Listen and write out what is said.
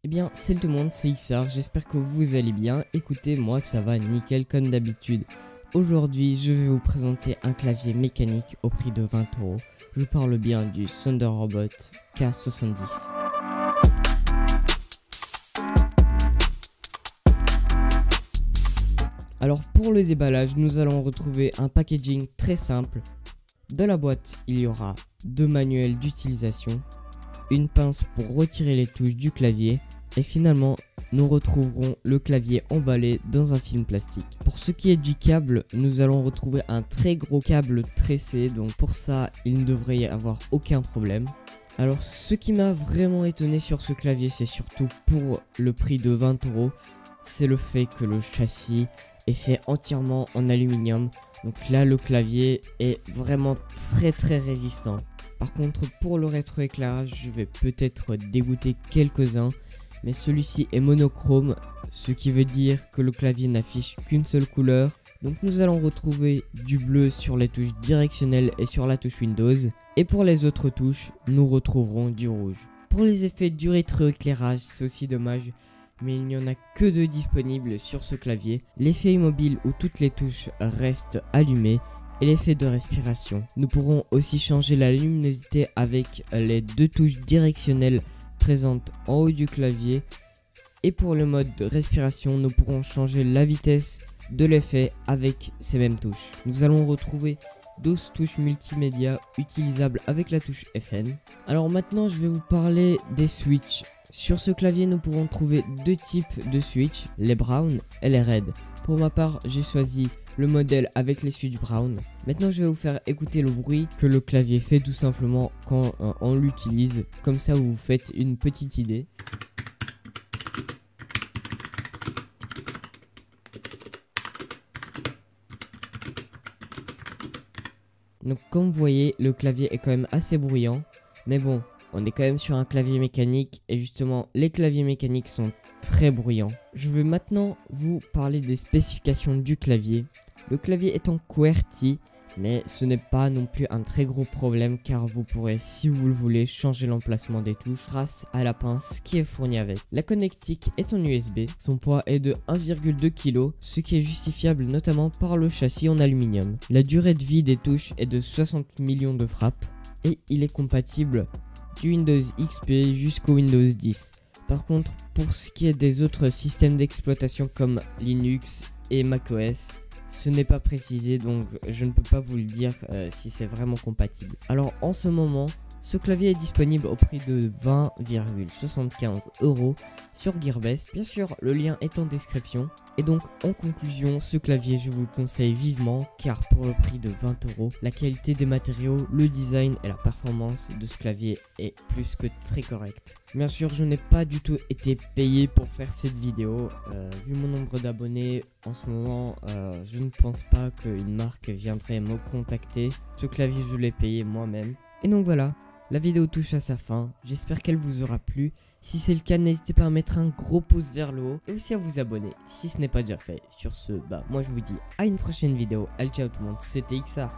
Eh bien, salut tout le monde, c'est XR, j'espère que vous allez bien. Écoutez, moi ça va nickel comme d'habitude. Aujourd'hui, je vais vous présenter un clavier mécanique au prix de 20 €. Je parle bien du Thunder Robot K70. Alors pour le déballage, nous allons retrouver un packaging très simple. Dans la boîte, il y aura deux manuels d'utilisation, une pince pour retirer les touches du clavier et finalement nous retrouverons le clavier emballé dans un film plastique. Pour ce qui est du câble, nous allons retrouver un très gros câble tressé, donc pour ça il ne devrait y avoir aucun problème. Alors ce qui m'a vraiment étonné sur ce clavier, c'est surtout pour le prix de 20 €, c'est le fait que le châssis est fait entièrement en aluminium. Donc là le clavier est vraiment très résistant. Par contre pour le rétroéclairage, je vais peut-être dégoûter quelques-uns, mais celui-ci est monochrome, ce qui veut dire que le clavier n'affiche qu'une seule couleur. Donc nous allons retrouver du bleu sur les touches directionnelles et sur la touche Windows, et pour les autres touches, nous retrouverons du rouge. Pour les effets du rétroéclairage, c'est aussi dommage, mais il n'y en a que deux disponibles sur ce clavier. L'effet immobile où toutes les touches restent allumées et l'effet de respiration. Nous pourrons aussi changer la luminosité avec les deux touches directionnelles présentes en haut du clavier, et pour le mode de respiration, nous pourrons changer la vitesse de l'effet avec ces mêmes touches. Nous allons retrouver 12 touches multimédia utilisables avec la touche FN. Alors maintenant je vais vous parler des switches. Sur ce clavier nous pourrons trouver deux types de switch, les brown et les red. Pour ma part j'ai choisi le modèle avec les switches brown. Maintenant je vais vous faire écouter le bruit que le clavier fait tout simplement quand on l'utilise. Comme ça vous vous faites une petite idée. Donc comme vous voyez, le clavier est quand même assez bruyant, mais bon, on est quand même sur un clavier mécanique et justement les claviers mécaniques sont très bruyants. Je vais maintenant vous parler des spécifications du clavier. Le clavier est en QWERTY, mais ce n'est pas non plus un très gros problème car vous pourrez, si vous le voulez, changer l'emplacement des touches grâce à la pince qui est fournie avec. La connectique est en USB, son poids est de 1,2 kg, ce qui est justifiable notamment par le châssis en aluminium. La durée de vie des touches est de 60 millions de frappes et il est compatible du Windows XP jusqu'au Windows 10. Par contre, pour ce qui est des autres systèmes d'exploitation comme Linux et macOS, ce n'est pas précisé, donc je ne peux pas vous le dire si c'est vraiment compatible. Alors en ce moment, ce clavier est disponible au prix de 20,75 € sur Gearbest. Bien sûr, le lien est en description. Et donc en conclusion, ce clavier je vous le conseille vivement car pour le prix de 20 €, la qualité des matériaux, le design et la performance de ce clavier est plus que très correcte. Bien sûr, je n'ai pas du tout été payé pour faire cette vidéo. Vu mon nombre d'abonnés en ce moment, je ne pense pas qu'une marque viendrait me contacter. Ce clavier je l'ai payé moi-même. Et donc voilà. La vidéo touche à sa fin, j'espère qu'elle vous aura plu. Si c'est le cas, n'hésitez pas à mettre un gros pouce vers le haut et aussi à vous abonner si ce n'est pas déjà fait. Sur ce, moi je vous dis à une prochaine vidéo. Allez, ciao tout le monde, c'était XR.